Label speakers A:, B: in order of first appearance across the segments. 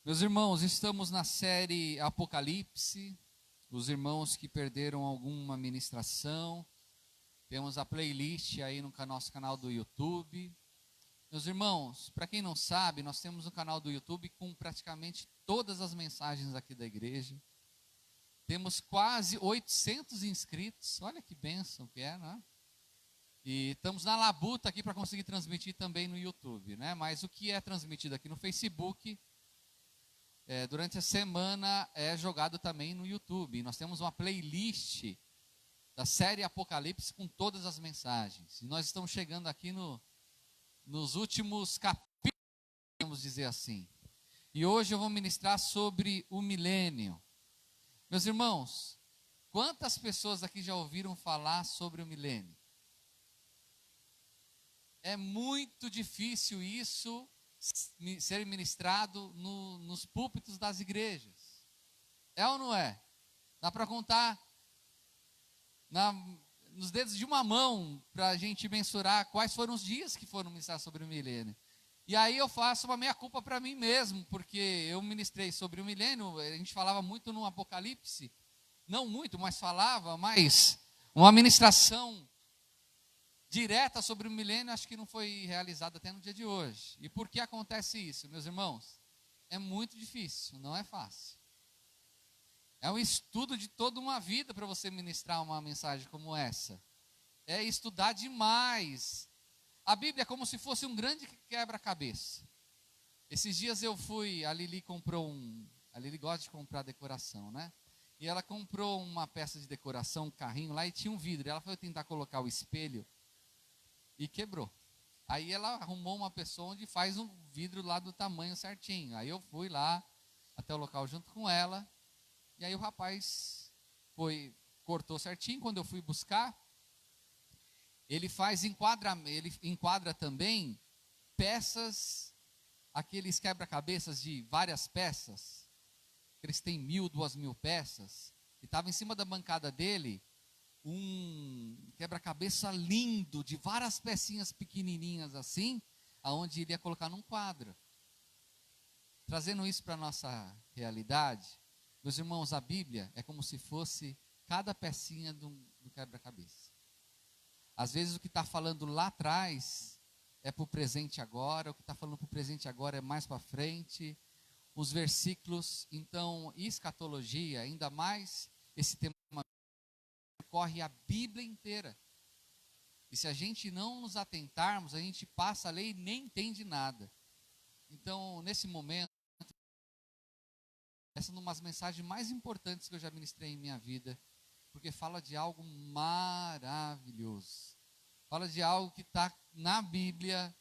A: Meus irmãos, estamos na série Apocalipse. Os irmãos que perderam alguma ministração, temos a playlist aí no nosso canal do YouTube. Meus irmãos, para quem não sabe, nós temos um canal do YouTube com praticamente todas as mensagens aqui da igreja. Temos quase 800 inscritos, olha que bênção que é, né? E estamos na labuta aqui para conseguir transmitir também no YouTube, né? Mas o que é transmitido aqui no Facebook, durante a semana é jogado também no YouTube. Nós temos uma playlist da série Apocalipse com todas as mensagens. E nós estamos chegando aqui nos últimos capítulos, vamos dizer assim. E hoje eu vou ministrar sobre o milênio. Meus irmãos, quantas pessoas aqui já ouviram falar sobre o milênio? É muito difícil isso ser ministrado nos púlpitos das igrejas. É ou não é? Dá para contar nos dedos de uma mão para a gente mensurar quais foram os dias que foram ministrar sobre o milênio. E aí eu faço uma meia-culpa para mim mesmo, porque eu ministrei sobre o milênio, a gente falava muito no Apocalipse, não muito, mas falava, mas uma ministração direta sobre o milênio, acho que não foi realizada até no dia de hoje. E por que acontece isso, meus irmãos? É muito difícil, não é fácil. É um estudo de toda uma vida para você ministrar uma mensagem como essa. É estudar demais. A Bíblia é como se fosse um grande quebra-cabeça. Esses dias eu fui, a Lili gosta de comprar decoração, né? E ela comprou uma peça de decoração, um carrinho lá, e tinha um vidro. Ela foi tentar colocar o espelho e quebrou. Aí ela arrumou uma pessoa onde faz um vidro lá do tamanho certinho. Aí eu fui lá até o local junto com ela. E aí o rapaz cortou certinho. Quando eu fui buscar, ele enquadra também peças, aqueles quebra-cabeças de várias peças. Eles têm 1.000, 2.000 peças. E estava em cima da bancada dele um quebra-cabeça lindo, de várias pecinhas pequenininhas assim, aonde ele ia colocar num quadro. Trazendo isso para a nossa realidade, meus irmãos, a Bíblia é como se fosse cada pecinha do quebra-cabeça. Às vezes o que está falando lá atrás é para o presente agora, o que está falando para o presente agora é mais para frente. Os versículos, então, escatologia, ainda mais esse tema, corre a Bíblia inteira. E se a gente não nos atentarmos, a gente passa a ler e nem entende nada. Então, nesse momento, essa é uma das mensagens mais importantes que eu já ministrei em minha vida, porque fala de algo maravilhoso. Fala de algo que está na Bíblia,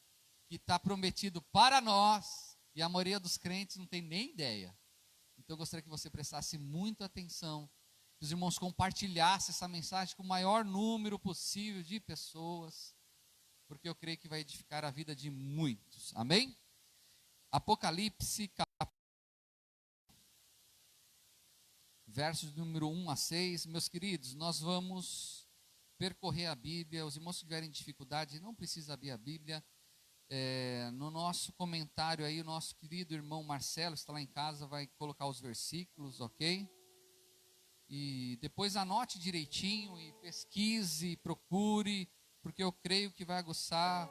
A: que está prometido para nós, e a maioria dos crentes não tem nem ideia. Então, eu gostaria que você prestasse muita atenção, que os irmãos compartilhassem essa mensagem com o maior número possível de pessoas, porque eu creio que vai edificar a vida de muitos. Amém? Apocalipse, versos número 1 a 6. Meus queridos, nós vamos percorrer a Bíblia. Os irmãos que tiverem dificuldade, não precisa abrir a Bíblia. No nosso comentário aí, o nosso querido irmão Marcelo, está lá em casa, vai colocar os versículos, ok? E depois anote direitinho e pesquise, procure, porque eu creio que vai aguçar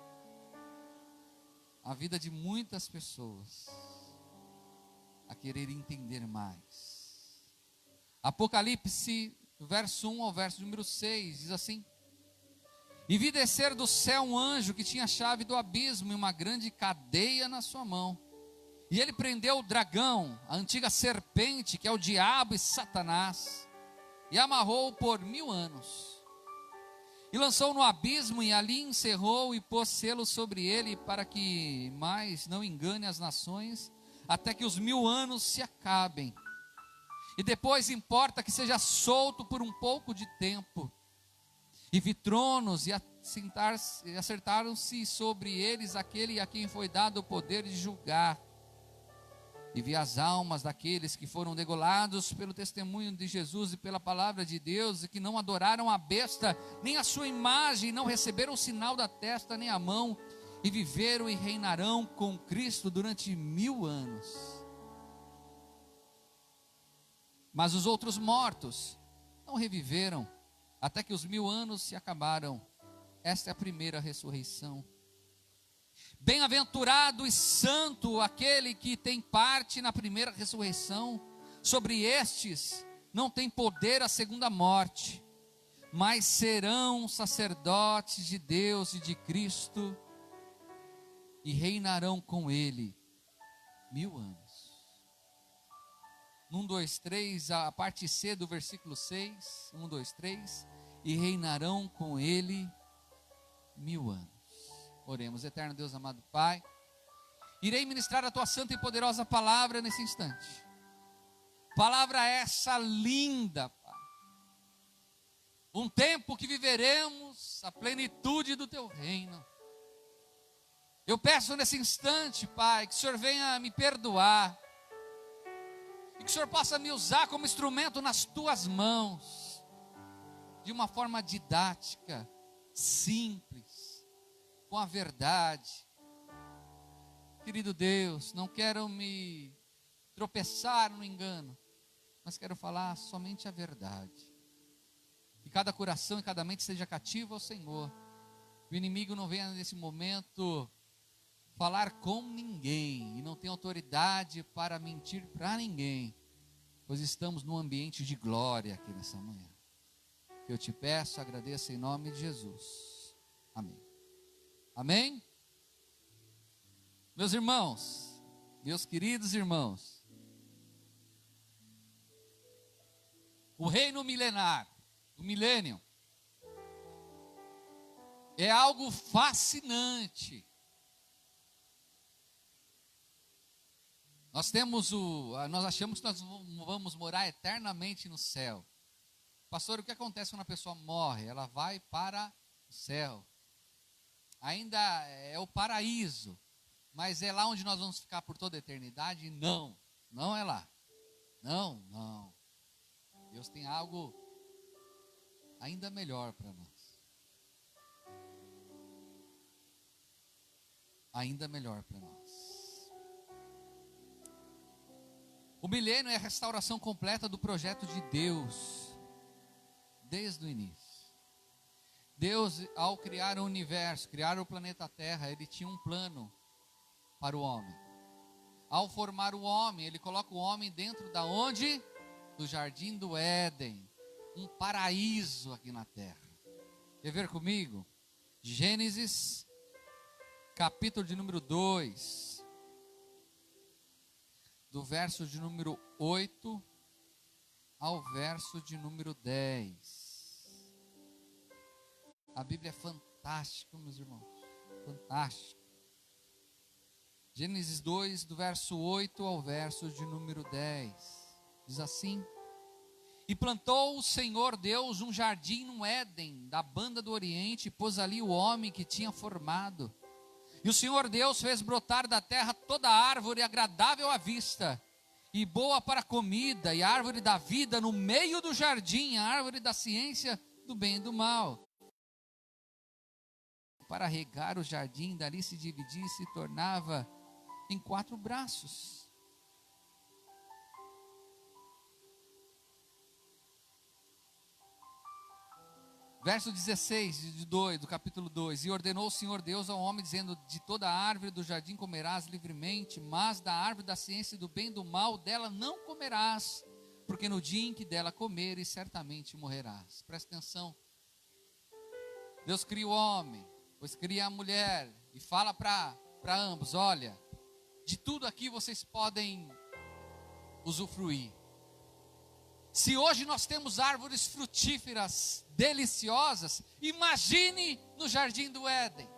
A: a vida de muitas pessoas a querer entender mais. Apocalipse, verso 1 ao verso número 6, diz assim: E vi descer do céu um anjo que tinha a chave do abismo e uma grande cadeia na sua mão. E ele prendeu o dragão, a antiga serpente, que é o diabo e Satanás, e amarrou-o por 1000 anos. E lançou-o no abismo, e ali encerrou e pôs selo sobre ele, para que mais não engane as nações, até que os 1000 anos se acabem. E depois importa que seja solto por um pouco de tempo. E vi tronos, e acertaram-se sobre eles aquele a quem foi dado o poder de julgar. E vi as almas daqueles que foram degolados pelo testemunho de Jesus e pela palavra de Deus, e que não adoraram a besta, nem a sua imagem, não receberam o sinal da testa, nem a mão, e viveram e reinarão com Cristo durante 1000 anos. Mas os outros mortos não reviveram, até que os 1000 anos se acabaram. Esta é a primeira ressurreição. Bem-aventurado e santo aquele que tem parte na primeira ressurreição. Sobre estes não tem poder a segunda morte, mas serão sacerdotes de Deus e de Cristo, e reinarão com ele 1000 anos. 1, 2, 3, a parte C do versículo 6, 1, 2, 3, e reinarão com ele 1000 anos. Oremos. Eterno Deus, amado Pai, irei ministrar a tua santa e poderosa palavra nesse instante. Palavra essa linda, Pai. Um tempo que viveremos a plenitude do teu reino. Eu peço nesse instante, Pai, que o Senhor venha me perdoar, e que o Senhor possa me usar como instrumento nas tuas mãos, de uma forma didática, simples, com a verdade. Querido Deus, não quero me tropeçar no engano, mas quero falar somente a verdade. Que cada coração e cada mente seja cativo ao Senhor. O inimigo não venha nesse momento falar com ninguém, e não tem autoridade para mentir para ninguém, pois estamos num ambiente de glória aqui nessa manhã. Que eu te peço, agradeço em nome de Jesus. Amém. Amém? Meus irmãos, meus queridos irmãos, o reino milenar, o milênio, é algo fascinante. Nós achamos que nós vamos morar eternamente no céu. Pastor, o que acontece quando a pessoa morre? Ela vai para o céu. Ainda é o paraíso, mas é lá onde nós vamos ficar por toda a eternidade? Não, não é lá. Não, não. Deus tem algo ainda melhor para nós. Ainda melhor para nós. O milênio é a restauração completa do projeto de Deus, desde o início. Deus, ao criar o universo, criar o planeta Terra, Ele tinha um plano para o homem. Ao formar o homem, Ele coloca o homem dentro da onde? Do jardim do Éden, um paraíso aqui na Terra. Quer ver comigo? Gênesis, capítulo de número 2. Do verso de número 8 ao verso de número 10. A Bíblia é fantástica, meus irmãos. Fantástica. Gênesis 2, do verso 8 ao verso de número 10. Diz assim: E plantou o Senhor Deus um jardim no Éden, da banda do Oriente, e pôs ali o homem que tinha formado. E o Senhor Deus fez brotar da terra toda árvore agradável à vista, e boa para a comida, e a árvore da vida no meio do jardim, a árvore da ciência do bem e do mal. Para regar o jardim, dali se dividia e se tornava em 4 braços. Verso 16 do capítulo 2: E ordenou o Senhor Deus ao homem, dizendo: De toda a árvore do jardim comerás livremente, mas da árvore da ciência do bem e do mal, dela não comerás, porque no dia em que dela comeres, certamente morrerás. Presta atenção. Deus cria o homem, depois cria a mulher, e fala para ambos: olha, de tudo aqui vocês podem usufruir. Se hoje nós temos árvores frutíferas, deliciosas, imagine no jardim do Éden.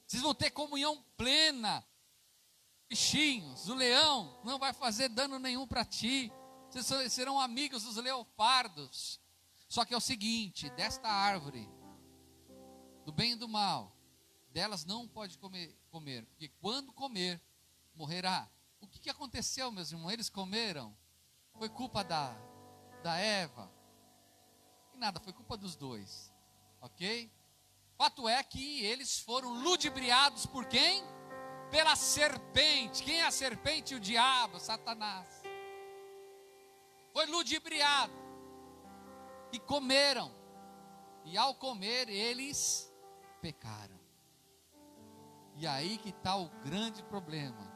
A: Vocês vão ter comunhão plena. Bichinhos, o leão não vai fazer dano nenhum para ti. Vocês serão amigos dos leopardos. Só que é o seguinte: desta árvore, do bem e do mal, delas não pode comer, porque quando comer, morrerá. O que aconteceu, meus irmãos? Eles comeram? Foi culpa da Eva? E nada, foi culpa dos dois. Ok? Fato é que eles foram ludibriados por quem? pela serpente. Quem é a serpente? O diabo, Satanás. Foi ludibriado. E comeram. E ao comer, eles pecaram. E aí que está o grande problema.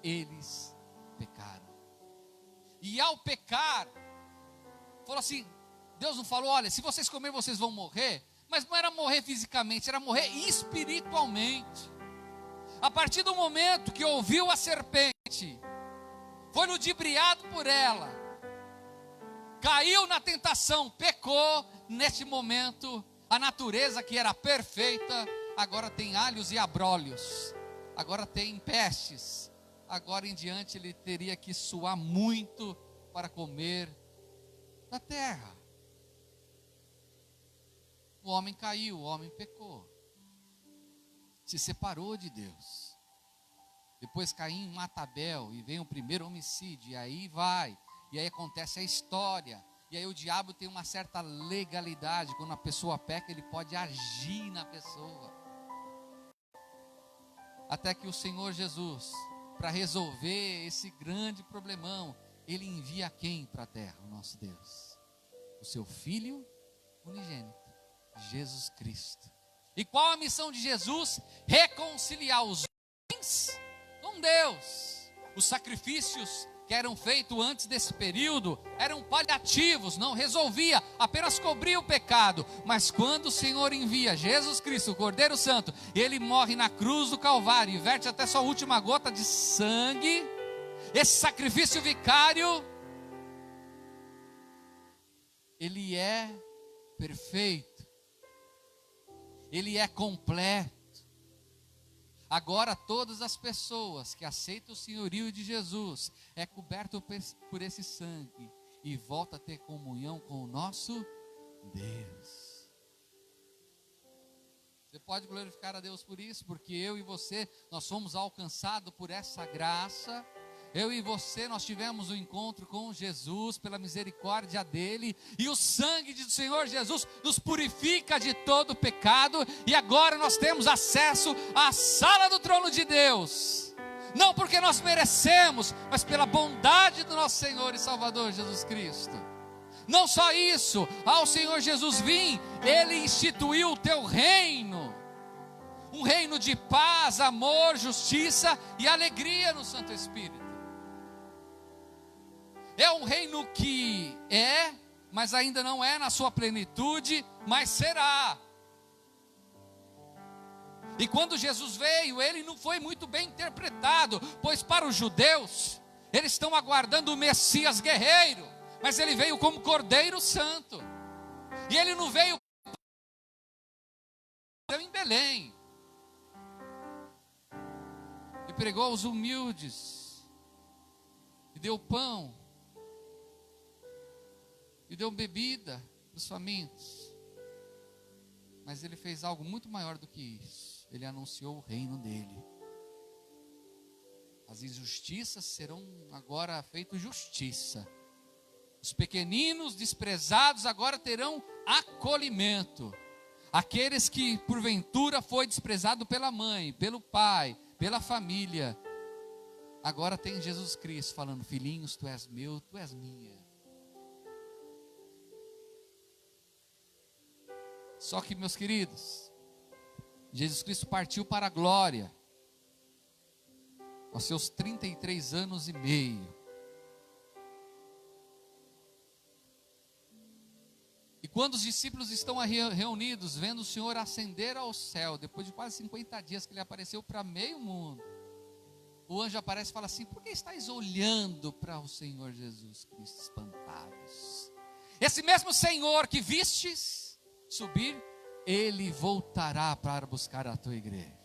A: Eles pecaram. E ao pecar, falou assim, Deus não falou, olha, se vocês comerem, vocês vão morrer. Mas não era morrer fisicamente, era morrer espiritualmente. A partir do momento que ouviu a serpente, foi ludibriado por ela, caiu na tentação, pecou. Neste momento, a natureza que era perfeita, agora tem alhos e abrolhos, agora tem pestes. Agora em diante ele teria que suar muito para comer da terra. O homem caiu, o homem pecou, se separou de Deus. Depois Caim mata Abel e vem o primeiro homicídio, e aí vai, e aí acontece a história. E aí o diabo tem uma certa legalidade. Quando a pessoa peca, ele pode agir na pessoa. Até que o Senhor Jesus, para resolver esse grande problemão, Ele envia quem para a terra? O nosso Deus. O seu Filho unigênito, Jesus Cristo. E qual a missão de Jesus? Reconciliar os homens com Deus. Os sacrifícios que eram feitos antes desse período eram paliativos, não resolvia, apenas cobria o pecado. Mas quando o Senhor envia Jesus Cristo, o Cordeiro Santo, ele morre na cruz do Calvário e verte até sua última gota de sangue, esse sacrifício vicário, ele é perfeito, ele é completo. Agora todas as pessoas que aceitam o senhorio de Jesus é coberto por esse sangue e volta a ter comunhão com o nosso Deus. Você pode glorificar a Deus por isso, porque eu e você, nós somos alcançados por essa graça. Eu e você, nós tivemos um encontro com Jesus pela misericórdia dele, e o sangue do Senhor Jesus nos purifica de todo pecado, e agora nós temos acesso à sala do trono de Deus, não porque nós merecemos, mas pela bondade do nosso Senhor e Salvador Jesus Cristo. Não só isso, ao Senhor Jesus vir, ele instituiu o teu reino, um reino de paz, amor, justiça e alegria no Santo Espírito. É um reino que é, mas ainda não é na sua plenitude, mas será. E quando Jesus veio, ele não foi muito bem interpretado, pois para os judeus, eles estão aguardando o Messias guerreiro, mas ele veio como Cordeiro Santo. E ele não veio em Belém. E pregou aos humildes, e deu pão, e deu bebida para os famintos. Mas ele fez algo muito maior do que isso. Ele anunciou o reino dele. As injustiças serão agora feitas justiça. Os pequeninos desprezados agora terão acolhimento. Aqueles que porventura foi desprezado pela mãe, pelo pai, pela família, agora tem Jesus Cristo falando: filhinhos, tu és meu, tu és minha. Só que, meus queridos, Jesus Cristo partiu para a glória aos seus 33 anos e meio. E quando os discípulos estão reunidos, vendo o Senhor ascender ao céu, depois de quase 50 dias que ele apareceu para meio mundo, o anjo aparece e fala assim: por que estáis olhando para o Senhor Jesus Cristo espantados? Esse mesmo Senhor que vistes subir, ele voltará para buscar a tua igreja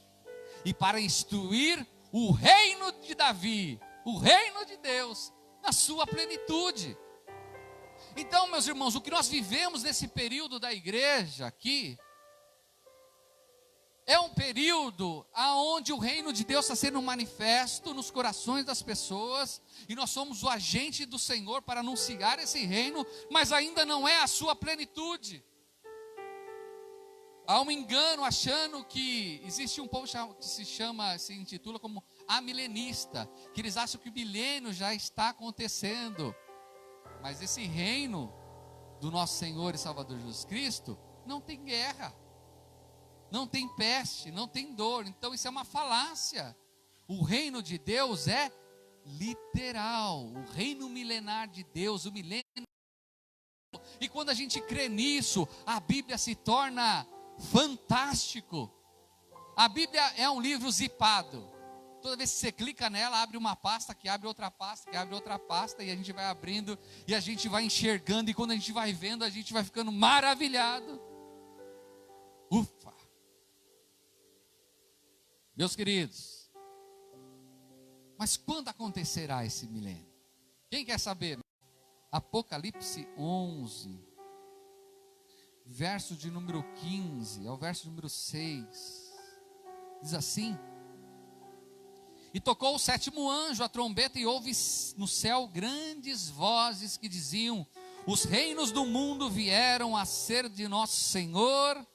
A: e para instituir o reino de Davi, o reino de Deus na sua plenitude. Então, meus irmãos, o que nós vivemos nesse período da igreja aqui é um período onde o reino de Deus está sendo manifesto nos corações das pessoas, e nós somos o agente do Senhor para anunciar esse reino, mas ainda não é a sua plenitude. Há um engano achando que existe um povo que se intitula como amilenista, que eles acham que o milênio já está acontecendo. Mas esse reino do nosso Senhor e Salvador Jesus Cristo não tem guerra, não tem peste, não tem dor. Então isso é uma falácia. O reino de Deus é literal, o reino milenar de Deus, o milênio. E quando a gente crê nisso, a Bíblia se torna fantástico. A Bíblia é um livro zipado. Toda vez que você clica nela, abre uma pasta, que abre outra pasta, que abre outra pasta, e a gente vai abrindo, e a gente vai enxergando, e quando a gente vai vendo, a gente vai ficando maravilhado. Ufa! Meus queridos, mas quando acontecerá esse milênio? Quem quer saber? Apocalipse 11, verso de número 15, ao verso número 6, diz assim: e tocou o sétimo anjo a trombeta, e houve no céu grandes vozes que diziam: os reinos do mundo vieram a ser de nosso Senhor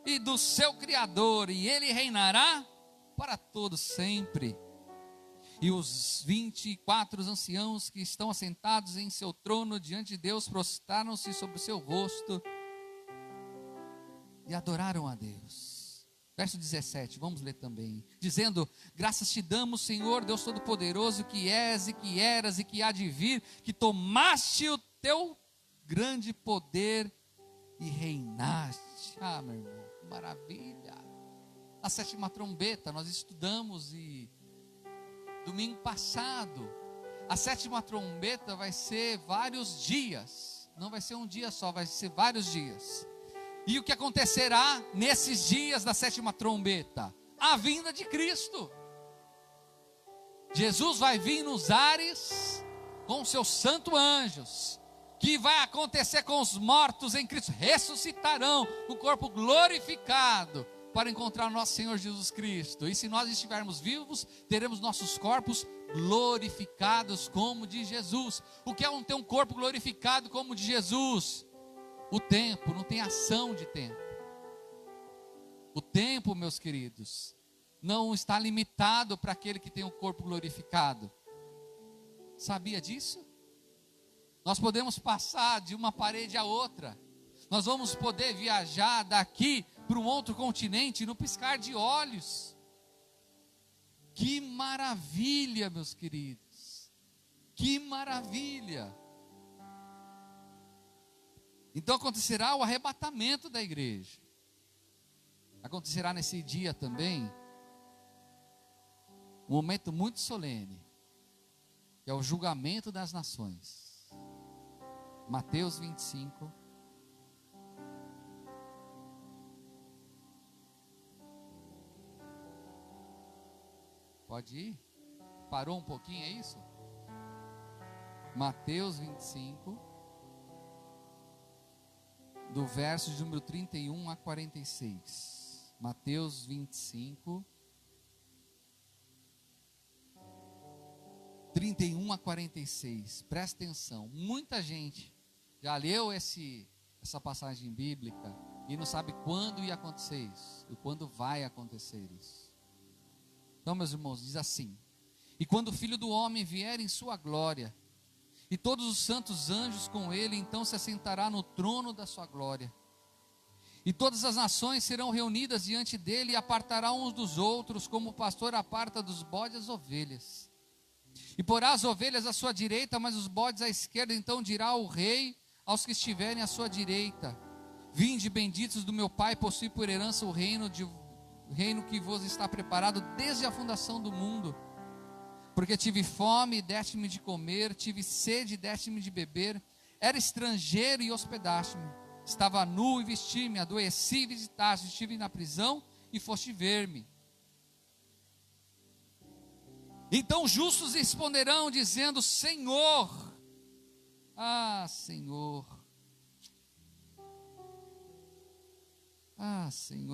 A: e do seu Criador, e ele reinará para todo sempre. E os 24 anciãos que estão assentados em seu trono diante de Deus prostraram-se sobre o seu rosto e adoraram a Deus. Verso 17, vamos ler também, dizendo: graças te damos, Senhor Deus Todo-Poderoso, que és e que eras e que há de vir, que tomaste o teu grande poder e reinaste. Ah, meu irmão, que maravilha! A sétima trombeta, nós estudamos domingo passado. A sétima trombeta vai ser vários dias, não vai ser um dia só, vai ser vários dias. E o que acontecerá nesses dias da sétima trombeta? A vinda de Cristo. Jesus vai vir nos ares com seus santos anjos. Que vai acontecer com os mortos em Cristo? Ressuscitarão com o corpo glorificado para encontrar nosso Senhor Jesus Cristo. E se nós estivermos vivos, teremos nossos corpos glorificados como de Jesus. O que é ter um corpo glorificado como de Jesus? O tempo, não tem ação de tempo. O tempo, meus queridos, não está limitado para aquele que tem o corpo glorificado. Sabia disso? Nós podemos passar de uma parede a outra. Nós vamos poder viajar daqui para um outro continente no piscar de olhos. Que maravilha, meus queridos. Que maravilha. Então acontecerá o arrebatamento da igreja. Acontecerá nesse dia também um momento muito solene, que é o julgamento das nações. Mateus 25. Pode ir? Parou um pouquinho, é isso? Mateus 25. Do verso de número 31 a 46. Mateus 25. 31 a 46. Presta atenção. Muita gente já leu essa passagem bíblica e não sabe quando ia acontecer isso, e quando vai acontecer isso. Então, meus irmãos, diz assim: e quando o Filho do Homem vier em sua glória, e todos os santos anjos com ele, então se assentará no trono da sua glória. E todas as nações serão reunidas diante dele, e apartará uns dos outros, como o pastor aparta dos bodes as ovelhas. E porá as ovelhas à sua direita, mas os bodes à esquerda. Então dirá o rei aos que estiverem à sua direita: vinde, benditos do meu Pai, possui por herança o reino que vos está preparado desde a fundação do mundo. Porque tive fome e deste-me de comer, tive sede e deste-me de beber, era estrangeiro e hospedaste-me, estava nu e vesti-me, adoeci e visitaste, estive na prisão e foste ver-me. Então justos responderão, dizendo: Senhor, Senhor.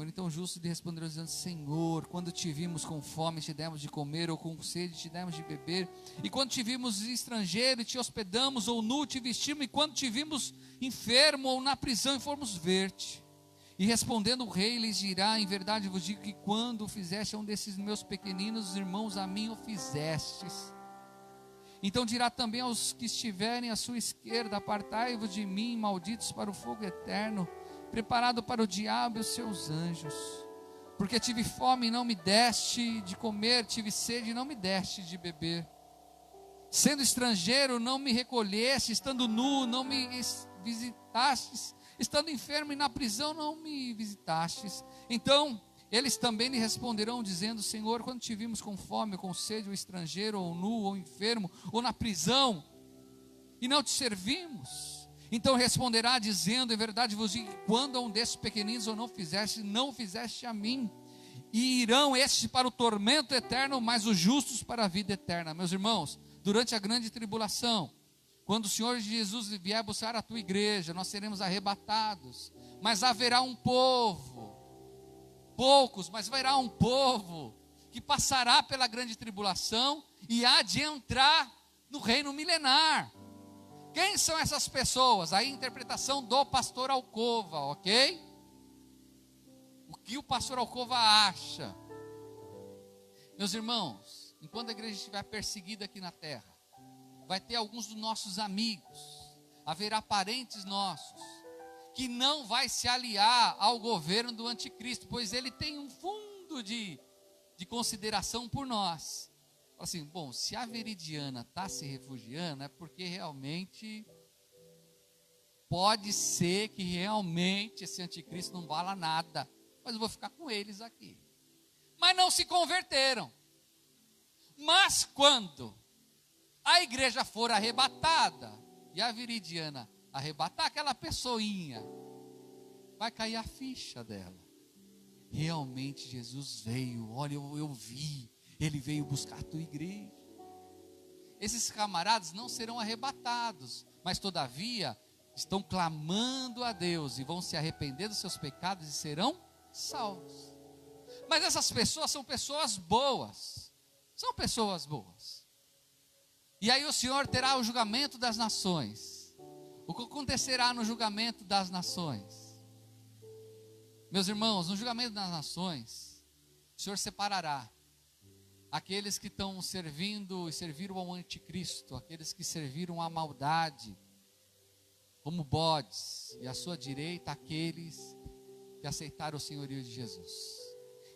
A: Então justos lhe responderão, dizendo: Senhor, quando te vimos com fome, te demos de comer, ou com sede, te demos de beber? E quando te vimos estrangeiro, te hospedamos, ou nu, te vestimos? E quando te vimos enfermo, ou na prisão, e fomos ver-te? E respondendo o rei, lhes dirá: em verdade vos digo que quando fizeste a um desses meus pequeninos irmãos, a mim o fizestes. Então dirá também aos que estiverem à sua esquerda: apartai-vos de mim, malditos, para o fogo eterno, preparado para o diabo e os seus anjos. Porque tive fome e não me deste de comer, tive sede e não me deste de beber. Sendo estrangeiro, não me recolheste, estando nu, não me visitastes, estando enfermo e na prisão, não me visitastes. Então eles também lhe responderão, dizendo: Senhor, quando te vimos com fome, ou com sede, ou estrangeiro, ou nu, ou enfermo, ou na prisão, e não te servimos? Então responderá, dizendo: em verdade vos digo que quando a um desses pequeninos ou não o fizeste a mim. E irão estes para o tormento eterno, mas os justos para a vida eterna. Meus irmãos, durante a grande tribulação, quando o Senhor Jesus vier buscar a tua igreja, nós seremos arrebatados. Mas haverá um povo, poucos, mas haverá um povo que passará pela grande tribulação e há de entrar no reino milenar. Quem são essas pessoas? Aí a interpretação do pastor Alcova, ok? O que o pastor Alcova acha? Meus irmãos, enquanto a igreja estiver perseguida aqui na terra, vai ter alguns dos nossos amigos, haverá parentes nossos, que não vai se aliar ao governo do anticristo, pois ele tem um fundo de consideração por nós. Assim, bom, se a Veridiana está se refugiando, é porque realmente pode ser que realmente esse anticristo não vala nada, mas eu vou ficar com eles aqui. Mas não se converteram. Mas quando a igreja for arrebatada, e a Veridiana arrebatar aquela pessoinha, vai cair a ficha dela. Realmente Jesus veio, olha, eu vi, ele veio buscar a tua igreja. Esses camaradas não serão arrebatados, mas todavia estão clamando a Deus e vão se arrepender dos seus pecados e serão salvos. Mas essas pessoas são pessoas boas. São pessoas boas. E aí o Senhor terá o julgamento das nações. O que acontecerá no julgamento das nações? Meus irmãos, no julgamento das nações, o Senhor separará aqueles que estão servindo e serviram ao anticristo, aqueles que serviram à maldade, como bodes, e à sua direita aqueles que aceitaram o senhorio de Jesus.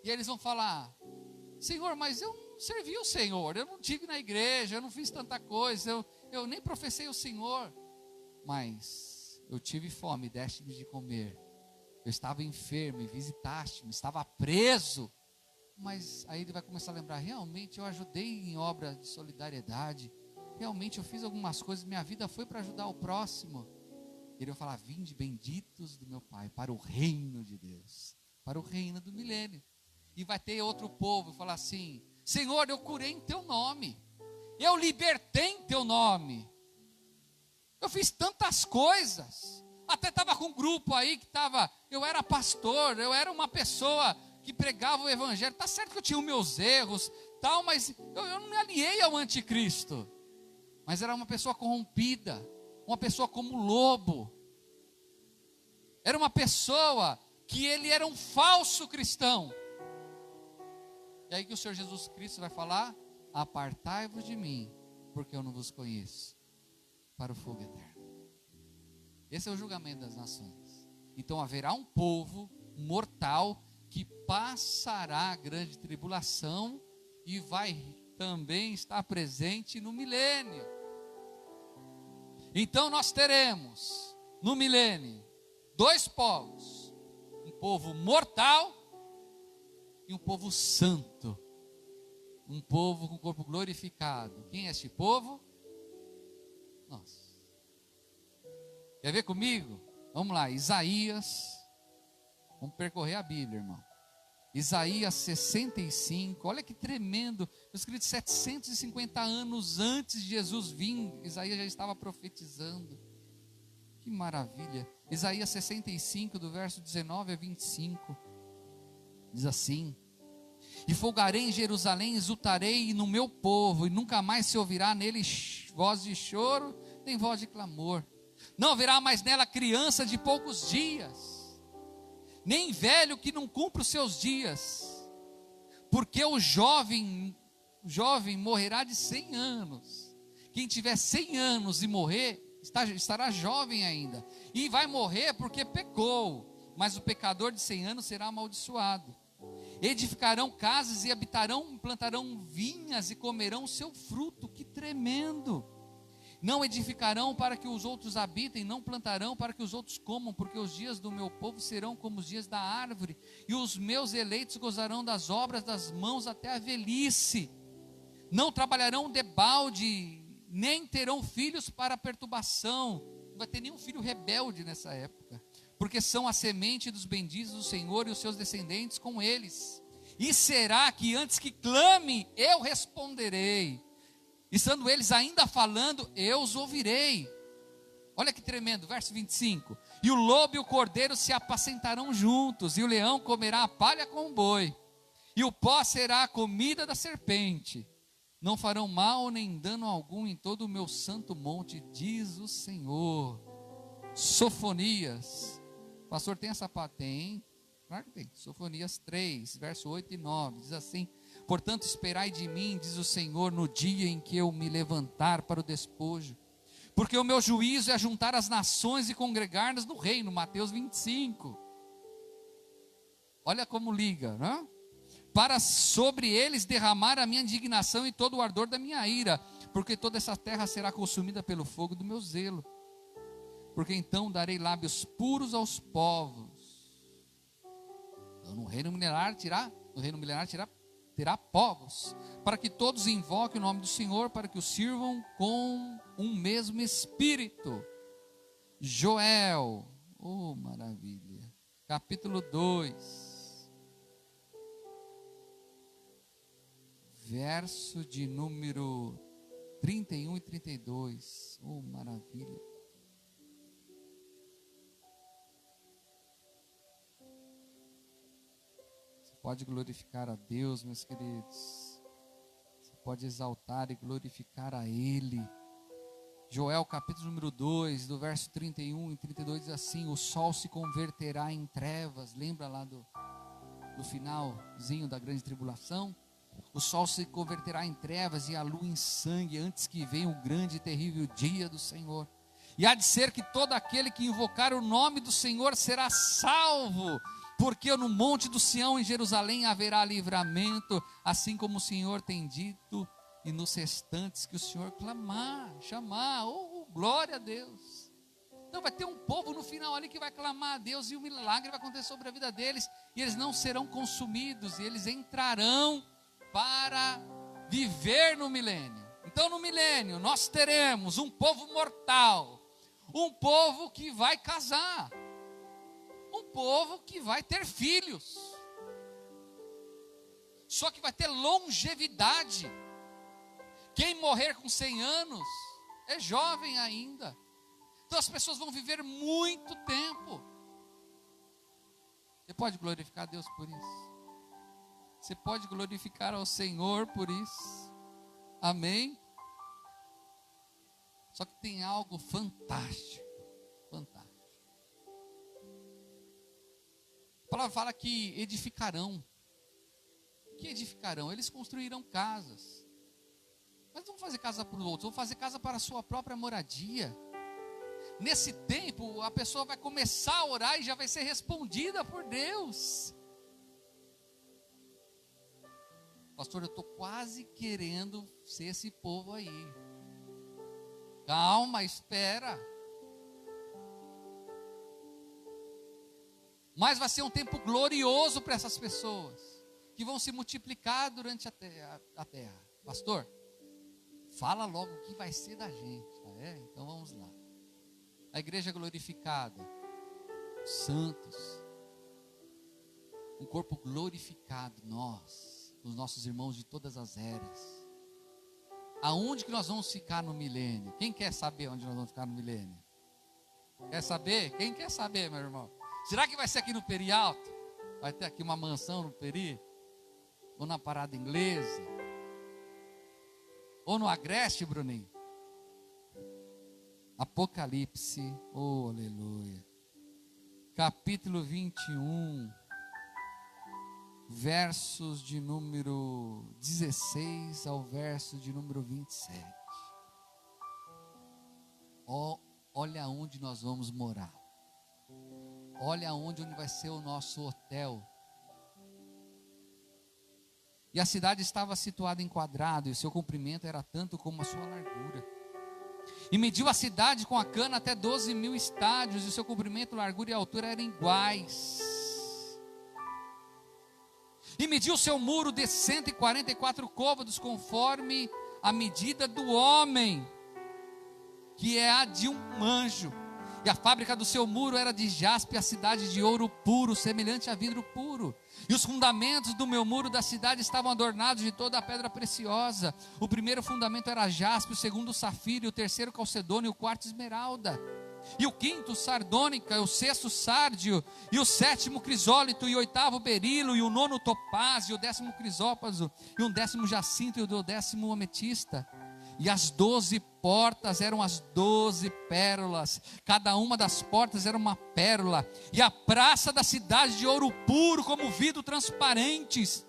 A: E eles vão falar: Senhor, mas eu não servi o Senhor, eu não estive na igreja, eu não fiz tanta coisa, eu nem professei o Senhor, mas eu tive fome e deste-me de comer, eu estava enfermo e visitaste-me, estava preso. Mas aí ele vai começar a lembrar: realmente eu ajudei em obra de solidariedade, realmente eu fiz algumas coisas, minha vida foi para ajudar o próximo. Ele vai falar: vinde benditos do meu Pai, para o reino de Deus, para o reino do milênio. E vai ter outro povo falar assim: Senhor, eu curei em teu nome, eu libertei em teu nome, eu fiz tantas coisas, até estava com um grupo aí que estava, eu era pastor, eu era uma pessoa que pregava o evangelho, está certo que eu tinha os meus erros, tal, mas eu não me aliei ao anticristo, mas era uma pessoa corrompida, uma pessoa como lobo, era uma pessoa que ele era um falso cristão. E aí que o Senhor Jesus Cristo vai falar: apartai-vos de mim, porque eu não vos conheço, para o fogo eterno. Esse é o julgamento das nações. Então haverá um povo mortal que passará a grande tribulação e vai também estar presente no milênio. Então nós teremos no milênio dois povos: um povo mortal e um povo santo, um povo com o corpo glorificado. Quem é este povo? Nós. Quer ver comigo? Vamos lá, Isaías. Vamos percorrer a Bíblia, irmão. Isaías 65, olha que tremendo. Foi escrito 750 anos antes de Jesus vir. Isaías já estava profetizando. Que maravilha. Isaías 65, do verso 19 a 25. Diz assim: e folgarei em Jerusalém, exultarei no meu povo, e nunca mais se ouvirá nele voz de choro, nem voz de clamor. Não haverá mais nela criança de poucos dias, nem velho que não cumpra os seus dias, porque o jovem morrerá de 100 anos. Quem tiver 100 anos e morrer, estará jovem ainda, e vai morrer porque pecou, mas o pecador de 100 anos será amaldiçoado. Edificarão casas e habitarão, plantarão vinhas e comerão o seu fruto. Que tremendo! Não edificarão para que os outros habitem, não plantarão para que os outros comam, porque os dias do meu povo serão como os dias da árvore, e os meus eleitos gozarão das obras das mãos até a velhice. Não trabalharão debalde, nem terão filhos para perturbação. Não vai ter nenhum filho rebelde nessa época, porque são a semente dos benditos do Senhor e os seus descendentes com eles. E será que antes que clame, eu responderei. Estando eles ainda falando, eu os ouvirei. Olha que tremendo, verso 25. E o lobo e o cordeiro se apacentarão juntos, e o leão comerá a palha com o boi, e o pó será a comida da serpente. Não farão mal nem dano algum em todo o meu santo monte, diz o Senhor. Sofonias. Pastor, tem essa parte? Tem. Claro que tem. Sofonias 3, verso 8 e 9. Diz assim: portanto, esperai de mim, diz o Senhor, no dia em que eu me levantar para o despojo. Porque o meu juízo é juntar as nações e congregar-nas no reino. Mateus 25. Olha como liga, né? Para sobre eles derramar a minha indignação e todo o ardor da minha ira, porque toda essa terra será consumida pelo fogo do meu zelo. Porque então darei lábios puros aos povos. Então no reino milenar terá povos, para que todos invoquem o nome do Senhor, para que o sirvam com um mesmo espírito. Joel, oh maravilha, capítulo 2. Verso de número 31 e 32. Oh, maravilha. Você pode glorificar a Deus, meus queridos. Você pode exaltar e glorificar a Ele. Joel, capítulo número 2, do verso 31 e 32, diz assim: o sol se converterá em trevas. Lembra lá do finalzinho da grande tribulação? O sol se converterá em trevas e a lua em sangue, antes que venha o grande e terrível dia do Senhor. E há de ser que todo aquele que invocar o nome do Senhor será salvo, porque no monte do Sião, em Jerusalém, haverá livramento, assim como o Senhor tem dito, e nos restantes que o Senhor chamar, oh, glória a Deus. Então vai ter um povo no final ali que vai clamar a Deus, e o milagre vai acontecer sobre a vida deles, e eles não serão consumidos, e eles entrarão para viver no milênio. Então no milênio nós teremos um povo mortal, um povo que vai casar, um povo que vai ter filhos, só que vai ter longevidade. Quem morrer com 100 anos é jovem ainda. Então as pessoas vão viver muito tempo. Você pode glorificar a Deus por isso? Você pode glorificar ao Senhor por isso? Amém? Só que tem algo fantástico. Fantástico. A palavra fala que edificarão. O que edificarão? Eles construirão casas. Mas não vão fazer casa para os outros, vão fazer casa para a sua própria moradia. Nesse tempo, a pessoa vai começar a orar e já vai ser respondida por Deus. Pastor, eu estou quase querendo ser esse povo aí. Calma, espera. Mas vai ser um tempo glorioso para essas pessoas, que vão se multiplicar durante a terra. Pastor, fala logo o que vai ser da gente. Então vamos lá. A igreja glorificada, os santos, um corpo glorificado, nós, os nossos irmãos de todas as eras. Aonde que nós vamos ficar no milênio? Quem quer saber onde nós vamos ficar no milênio? Quer saber? Quem quer saber, meu irmão? Será que vai ser aqui no Peri Alto? Vai ter aqui uma mansão no Peri? Ou na Parada Inglesa? Ou no Agreste, Bruninho? Apocalipse, oh aleluia. capítulo 21, versos de número 16 ao verso de número 27. Olha onde nós vamos morar. Olha onde vai ser o nosso hotel. E a cidade estava situada em quadrado, e o seu comprimento era tanto como a sua largura. E mediu a cidade com a cana até 12.000 estádios, e o seu comprimento, largura e altura eram iguais. E mediu o seu muro de 144 côvados, conforme a medida do homem, que é a de um anjo. E a fábrica do seu muro era de jaspe, a cidade de ouro puro, semelhante a vidro puro. E os fundamentos do meu muro da cidade estavam adornados de toda a pedra preciosa. O primeiro fundamento era jaspe, o segundo safiro, o terceiro calcedônio, o quarto esmeralda. E o quinto sardônica, o sexto sárdio, e o sétimo crisólito, e o oitavo berilo, e o nono topázio, e o décimo crisópaso, e o décimo jacinto, e o décimo ametista. E as 12 portas eram as 12 pérolas, cada uma das portas era uma pérola, e a praça da cidade de ouro puro, como vidro transparentes,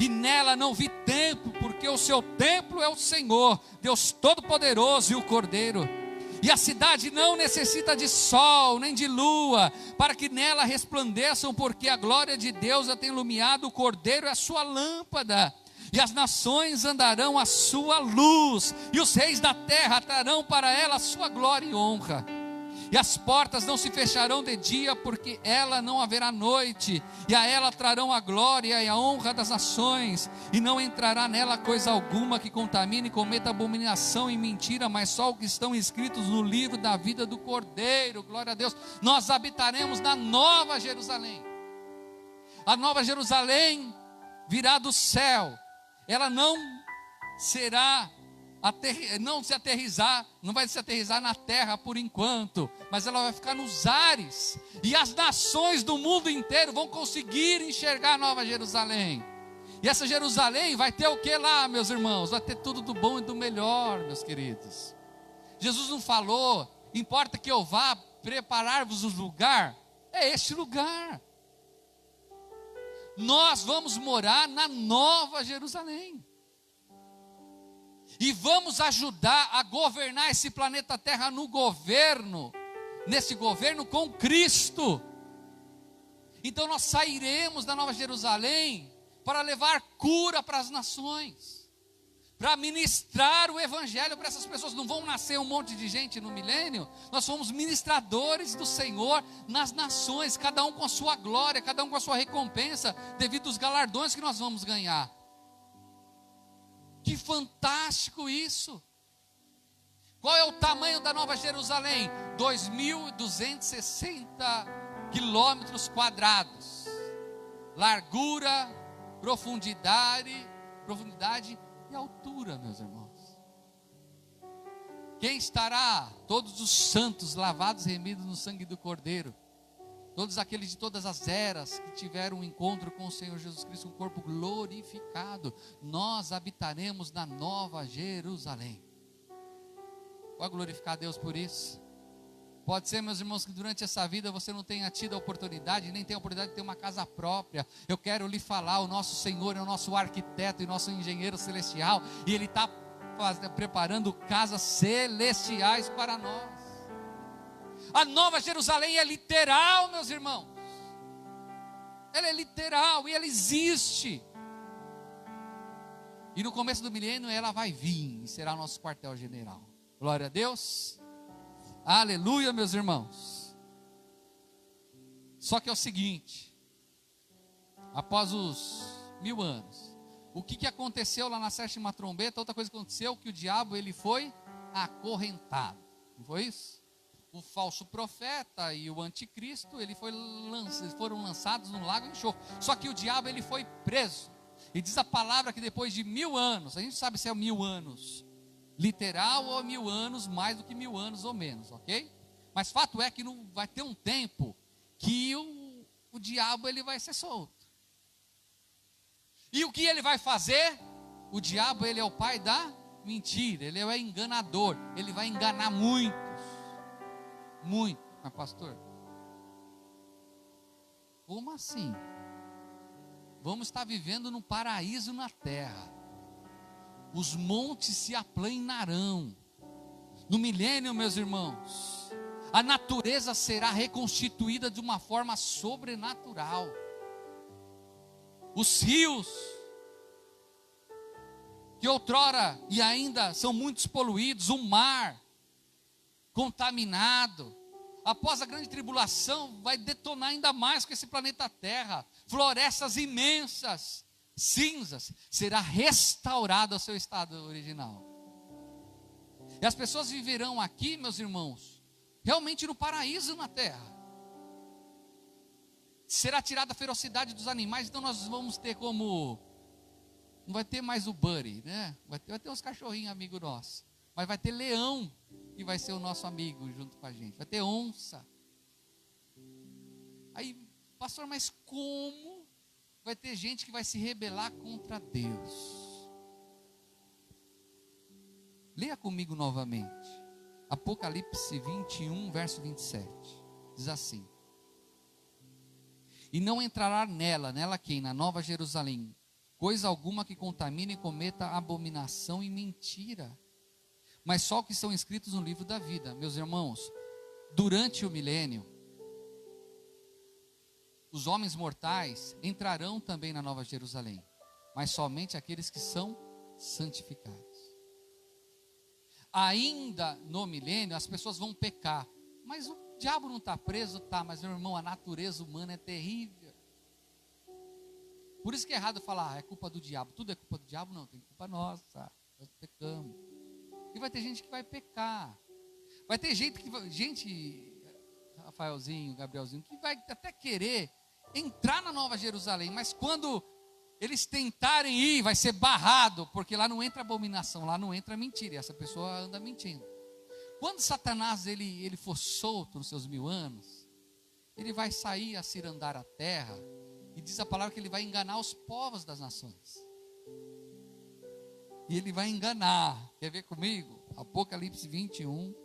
A: e nela não vi templo, porque o seu templo é o Senhor, Deus Todo-Poderoso e o Cordeiro. E a cidade não necessita de sol, nem de lua, para que nela resplandeçam, porque a glória de Deus a tem iluminado, o Cordeiro é a sua lâmpada. E as nações andarão à sua luz, e os reis da terra trarão para ela a sua glória e honra. E as portas não se fecharão de dia, porque ela não haverá noite, e a ela trarão a glória e a honra das nações, e não entrará nela coisa alguma que contamine, cometa abominação e mentira, mas só o que estão escritos no livro da vida do Cordeiro. Glória a Deus. Nós habitaremos na Nova Jerusalém. A Nova Jerusalém virá do céu. Ela não será não vai se aterrizar na terra por enquanto, mas ela vai ficar nos ares, e as nações do mundo inteiro vão conseguir enxergar a Nova Jerusalém. E essa Jerusalém vai ter o que lá, meus irmãos? Vai ter tudo do bom e do melhor, meus queridos. Jesus não falou, importa que eu vá preparar-vos o lugar? É este lugar. Nós vamos morar na Nova Jerusalém. E vamos ajudar a governar esse planeta Terra nesse governo com Cristo. Então nós sairemos da Nova Jerusalém para levar cura para as nações, para ministrar o Evangelho para essas pessoas. Não vão nascer um monte de gente no milênio. Nós somos ministradores do Senhor nas nações, cada um com a sua glória, cada um com a sua recompensa, devido aos galardões que nós vamos ganhar. Que fantástico isso! Qual é o tamanho da Nova Jerusalém? 2.260 quilômetros quadrados, largura, profundidade e altura, meus irmãos. Quem estará? Todos os santos lavados e remidos no sangue do Cordeiro, todos aqueles de todas as eras que tiveram um encontro com o Senhor Jesus Cristo, um corpo glorificado. Nós habitaremos na Nova Jerusalém. Pode glorificar a Deus por isso? Pode ser, meus irmãos, que durante essa vida você não tenha tido a oportunidade, nem tenha a oportunidade de ter uma casa própria. Eu quero lhe falar, o nosso Senhor é o nosso arquiteto e nosso engenheiro celestial, e Ele está preparando casas celestiais para nós. A Nova Jerusalém é literal, meus irmãos. Ela é literal e ela existe. E no começo do milênio ela vai vir e será o nosso quartel-general. Glória a Deus. Aleluia, meus irmãos. Só que é o seguinte: após os 1000 anos, o que aconteceu lá na sétima trombeta? Outra coisa que aconteceu, que o diabo ele foi acorrentado. Não foi isso? O falso profeta e o anticristo, eles foram lançados no lago de enxofre. Só que o diabo ele foi preso. E diz a palavra que depois de 1000 anos, a gente sabe se é 1000 anos literal ou 1000 anos, mais do que 1000 anos ou menos, ok? Mas fato é que não vai ter um tempo que o diabo ele vai ser solto. E o que ele vai fazer? O diabo ele é o pai da mentira, ele é o enganador, ele vai enganar muitos. Muito, mas pastor, Como assim? Vamos estar vivendo no paraíso na terra. Os montes se aplanarão. No milênio, meus irmãos, a natureza será reconstituída de uma forma sobrenatural. Os rios, que outrora e ainda são muitos poluídos, o mar contaminado, após a grande tribulação, vai detonar ainda mais com esse planeta Terra. Florestas imensas, cinzas, será restaurado ao seu estado original. E as pessoas viverão aqui, meus irmãos, realmente no paraíso na terra. Será tirada a ferocidade dos animais, então nós vamos ter como, não vai ter mais o Buddy, né? Vai ter uns cachorrinhos amigos nossos, mas vai ter leão, que vai ser o nosso amigo junto com a gente, vai ter onça. Aí, pastor, mas como vai ter gente que vai se rebelar contra Deus? Leia comigo novamente, Apocalipse 21, verso 27, diz assim: e não entrará nela quem? Na Nova Jerusalém, coisa alguma que contamine e cometa abominação e mentira, mas só que são escritos no livro da vida. Meus irmãos, durante o milênio, os homens mortais entrarão também na Nova Jerusalém, mas somente aqueles que são santificados. Ainda no milênio as pessoas vão pecar, mas o diabo não está preso? Tá, mas meu irmão, a natureza humana é terrível. Por isso que é errado falar, é culpa do diabo. Tudo é culpa do diabo? Não, tem culpa nossa, nós pecamos. E vai ter gente que vai pecar, vai ter gente, Rafaelzinho, Gabrielzinho, que vai até querer entrar na Nova Jerusalém, mas quando eles tentarem ir, vai ser barrado, porque lá não entra abominação, lá não entra mentira, e essa pessoa anda mentindo. Quando Satanás ele for solto nos seus 1000 anos, ele vai sair a cirandar a terra, e diz a palavra que ele vai enganar os povos das nações. E ele vai enganar, quer ver comigo? Apocalipse 21,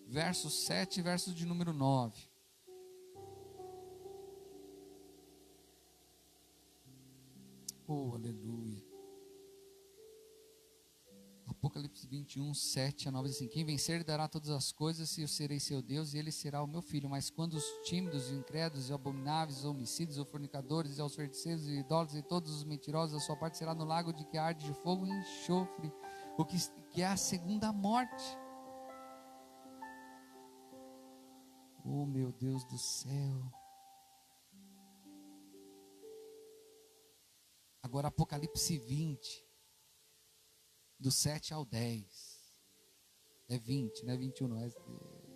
A: verso 7, verso de número 9. Oh, aleluia. Apocalipse 21, 7 a 9 diz assim: quem vencer dará todas as coisas, e eu serei seu Deus, e ele será o meu filho. Mas quando os tímidos, incrédulos, abomináveis, homicídios, ou fornicadores, e aos feiticeiros, e idólatras, e todos os mentirosos, a sua parte será no lago de que arde de fogo e enxofre, o que é a segunda morte. Oh, meu Deus do céu. Agora Apocalipse 20, do 7 ao 10, é 20, não é 21 não,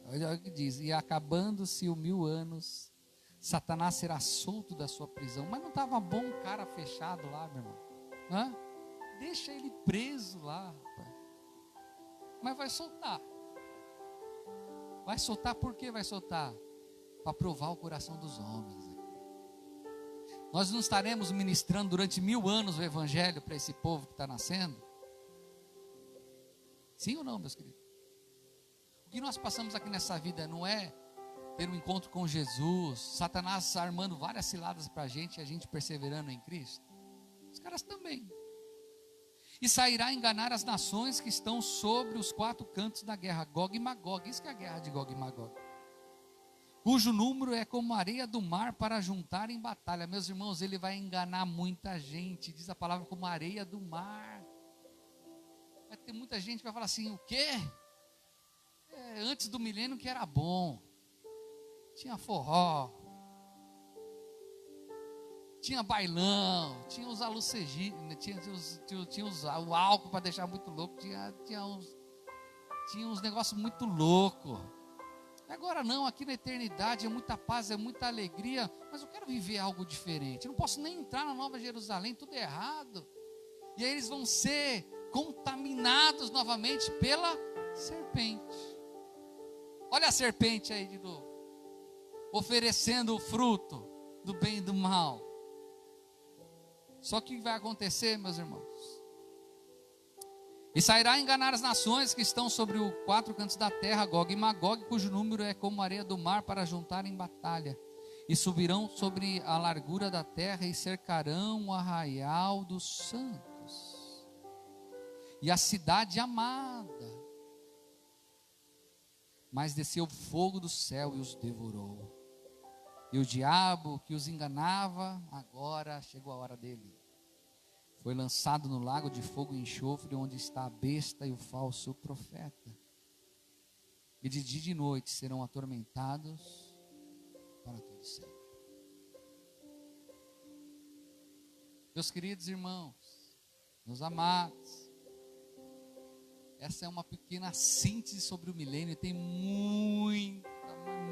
A: olha o que diz: e acabando-se o 1000 anos, Satanás será solto da sua prisão. Mas não estava bom o cara fechado lá, meu irmão? Hã? Deixa ele preso lá, rapaz. Mas vai soltar. Vai soltar por que vai soltar? Para provar o coração dos homens. Nós não estaremos ministrando durante 1000 anos o evangelho para esse povo que está nascendo? Sim ou não, meus queridos? O que nós passamos aqui nessa vida não é ter um encontro com Jesus, Satanás armando várias ciladas para a gente e a gente perseverando em Cristo? Os caras também. E sairá a enganar as nações que estão sobre os 4 cantos da guerra, Gog e Magog. Isso que é a guerra de Gog e Magog, cujo número é como a areia do mar para juntar em batalha. Meus irmãos, ele vai enganar muita gente. Diz a palavra como a areia do mar. Vai ter muita gente que vai falar assim: o quê? Antes do milênio que era bom. Tinha forró, tinha bailão, tinha os alucegidos, tinha o álcool para deixar muito louco, tinha uns negócios muito loucos. Agora não, aqui na eternidade é muita paz, é muita alegria, mas eu quero viver algo diferente. Eu não posso nem entrar na Nova Jerusalém, tudo é errado. E aí eles vão ser contaminados novamente pela serpente. Olha a serpente aí de novo, oferecendo o fruto do bem e do mal. Só que o que vai acontecer, meus irmãos? E sairá a enganar as nações que estão sobre os quatro cantos da terra, Gog e Magog, cujo número é como a areia do mar, para juntar em batalha. E subirão sobre a largura da terra e cercarão o arraial dos santos e a cidade amada. Mas desceu fogo do céu e os devorou. E o diabo que os enganava, agora chegou a hora dele. Foi lançado no lago de fogo e enxofre, onde está a besta e o falso profeta. E de dia e de noite serão atormentados para todo sempre. Meus queridos irmãos, meus amados, essa é uma pequena síntese sobre o milênio. Tem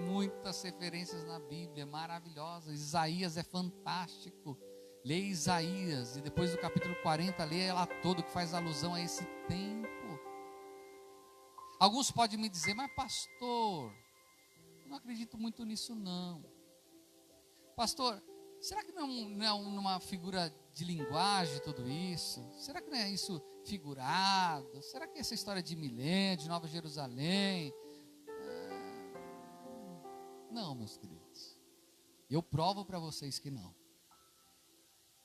A: muitas referências na Bíblia, maravilhosas. Isaías é fantástico. Lê Isaías, e depois do capítulo 40, lê ela todo, que faz alusão a esse tempo. Alguns podem me dizer, mas pastor, eu não acredito muito nisso não. Pastor, será que não é uma figura de linguagem tudo isso? Será que não é isso figurado? Será que essa história de milênio, de Nova Jerusalém? Não, meus queridos. Eu provo para vocês que não.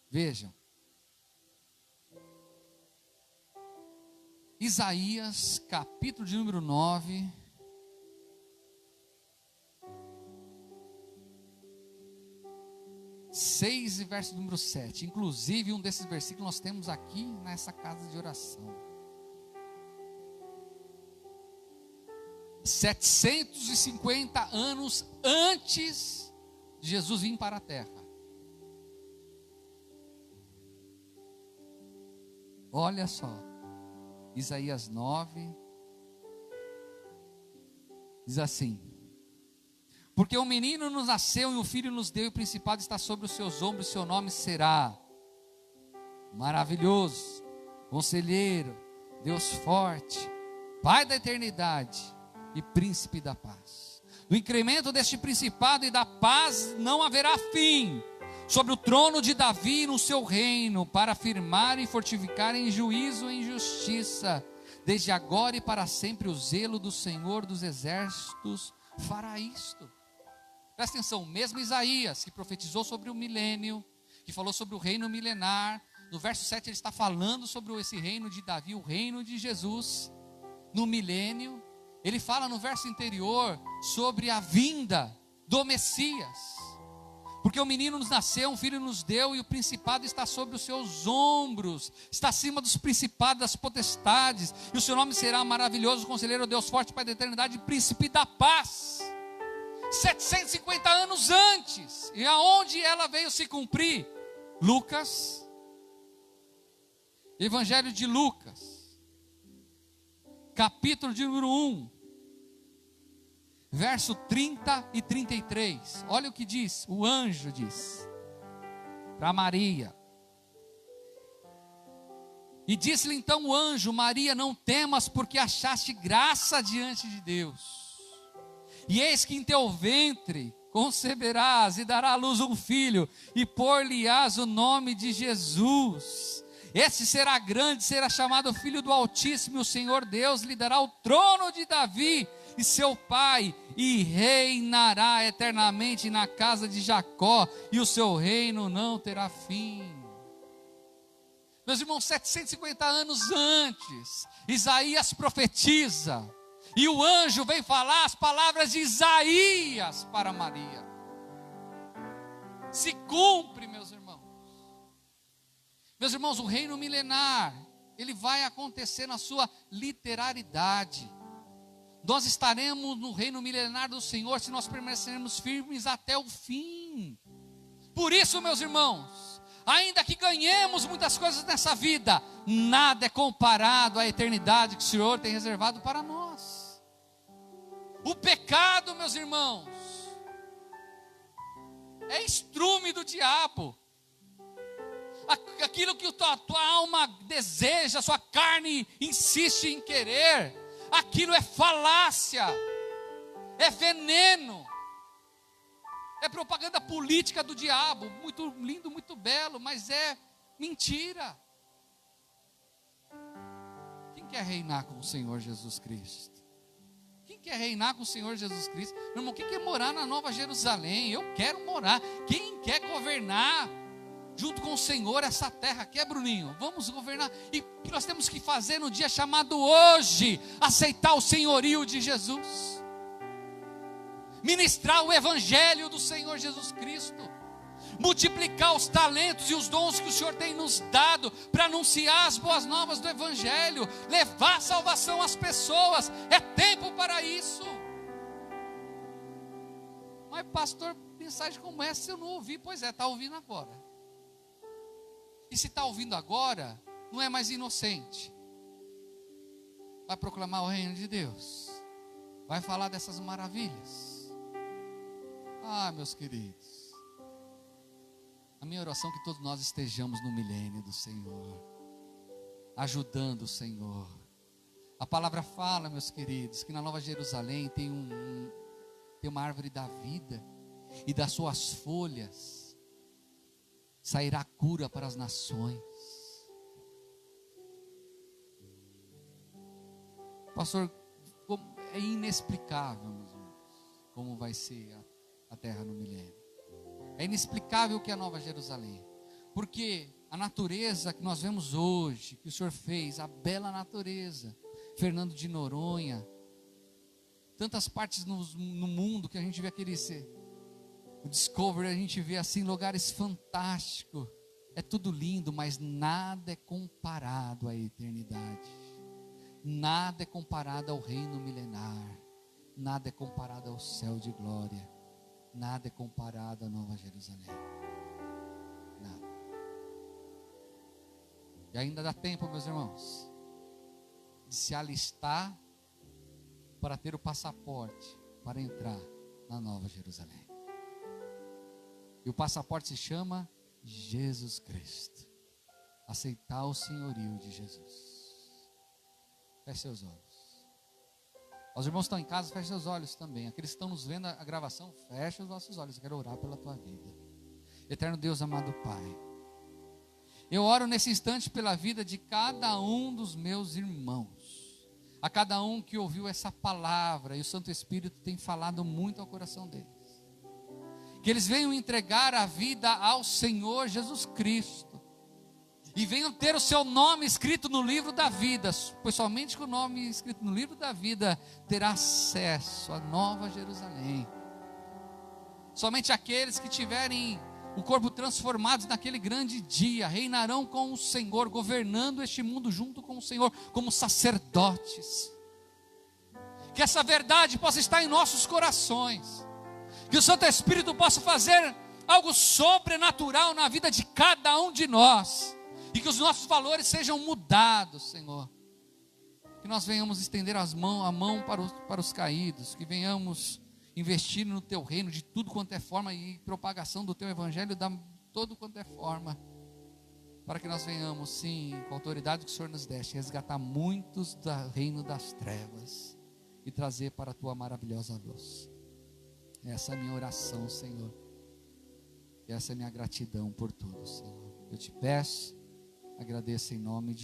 A: Vejam. Isaías, capítulo de número 9. Seis e verso número 7. Inclusive, um desses versículos nós temos aqui nessa casa de oração. 750 anos antes de Jesus vir para a terra. Olha só, Isaías 9, diz assim: porque um menino nos nasceu e um filho nos deu, e o principado está sobre os seus ombros, e seu nome será Maravilhoso, Conselheiro, Deus Forte, Pai da Eternidade e Príncipe da Paz. No incremento deste principado e da paz não haverá fim, sobre o trono de Davi e no seu reino, para afirmar e fortificar em juízo e em justiça, desde agora e para sempre. O zelo do Senhor dos exércitos fará isto. Presta atenção, o mesmo Isaías que profetizou sobre o milênio, que falou sobre o reino milenar, no verso 7 ele está falando sobre esse reino de Davi, o reino de Jesus, no milênio. Ele fala no verso anterior sobre a vinda do Messias. Porque o menino nos nasceu, um filho nos deu, e o principado está sobre os seus ombros, está acima dos principados, das potestades, e o seu nome será Maravilhoso, Conselheiro, Deus Forte, Pai da Eternidade, Príncipe da Paz. 750 anos antes, e aonde ela veio se cumprir? Lucas, Evangelho de Lucas, capítulo de número 1, verso 30 e 33, olha o que diz, o anjo diz para Maria. E disse-lhe então o anjo: Maria, não temas, porque achaste graça diante de Deus. E eis que em teu ventre conceberás e dará à luz um filho, e pôr-lhe-ás o nome de Jesus. Esse será grande, será chamado Filho do Altíssimo, e o Senhor Deus lhe dará o trono de Davi e seu pai, e reinará eternamente na casa de Jacó, e o seu reino não terá fim. Meus irmãos, 750 anos antes, Isaías profetiza, e o anjo vem falar as palavras de Isaías para Maria. Se cumpre, meus irmãos. Meus irmãos, o reino milenar, ele vai acontecer na sua literalidade. Nós estaremos no reino milenar do Senhor se nós permanecermos firmes até o fim. Por isso, meus irmãos, ainda que ganhemos muitas coisas nessa vida, nada é comparado à eternidade que o Senhor tem reservado para nós. O pecado, meus irmãos, é estrume do diabo. Aquilo que a tua alma deseja, a sua carne insiste em querer, aquilo é falácia, é veneno, é propaganda política do diabo. Muito lindo, muito belo, mas é mentira. Quem quer reinar com o Senhor Jesus Cristo? Quem quer reinar com o Senhor Jesus Cristo? Meu irmão, quem quer morar na Nova Jerusalém? Eu quero morar. Quem quer governar junto com o Senhor essa terra? Quer, Bruninho? Vamos governar. E o que nós temos que fazer no dia chamado hoje? Aceitar o senhorio de Jesus. Ministrar o evangelho do Senhor Jesus Cristo. Multiplicar os talentos e os dons que o Senhor tem nos dado para anunciar as boas novas do evangelho, levar salvação às pessoas. É tempo para isso. Mas pastor, mensagem como essa eu não ouvi. Pois é, está ouvindo agora. E se está ouvindo agora, não é mais inocente. Vai proclamar o reino de Deus, vai falar dessas maravilhas. Ah, meus queridos, a minha oração é que todos nós estejamos no milênio do Senhor, ajudando o Senhor. A palavra fala, meus queridos, que na Nova Jerusalém tem uma árvore da vida, e das suas folhas sairá cura para as nações. Pastor, é inexplicável, meus irmãos, como vai ser a terra no milênio. É inexplicável o que é a Nova Jerusalém, porque a natureza que nós vemos hoje, que o Senhor fez, a bela natureza, Fernando de Noronha, tantas partes no mundo que a gente vê o Discovery, a gente vê assim lugares fantásticos, é tudo lindo, mas nada é comparado à eternidade, nada é comparado ao reino milenar, nada é comparado ao céu de glória, nada é comparado à Nova Jerusalém, nada. E ainda dá tempo, meus irmãos, de se alistar para ter o passaporte para entrar na Nova Jerusalém. E o passaporte se chama Jesus Cristo. Aceitar o senhorio de Jesus. Feche seus olhos. Os irmãos que estão em casa, feche seus olhos também. Aqueles que estão nos vendo a gravação, feche os vossos olhos. Eu quero orar pela tua vida. Eterno Deus, amado Pai, eu oro nesse instante pela vida de cada um dos meus irmãos, a cada um que ouviu essa palavra, e o Santo Espírito tem falado muito ao coração deles, que eles venham entregar a vida ao Senhor Jesus Cristo, e venham ter o seu nome escrito no livro da vida, pois somente com o nome escrito no livro da vida terá acesso à Nova Jerusalém. Somente aqueles que tiverem o corpo transformado naquele grande dia reinarão com o Senhor, governando este mundo junto com o Senhor, como sacerdotes. Que essa verdade possa estar em nossos corações, que o Santo Espírito possa fazer algo sobrenatural na vida de cada um de nós, e que os nossos valores sejam mudados, Senhor. Que nós venhamos estender a mão para os caídos, que venhamos investir no Teu reino de tudo quanto é forma, e propagação do Teu Evangelho de todo quanto é forma, para que nós venhamos, sim, com a autoridade que o Senhor nos deste, resgatar muitos do reino das trevas e trazer para a Tua maravilhosa luz. Essa é a minha oração, Senhor, e essa é a minha gratidão por tudo, Senhor. Eu te peço, agradeço em nome de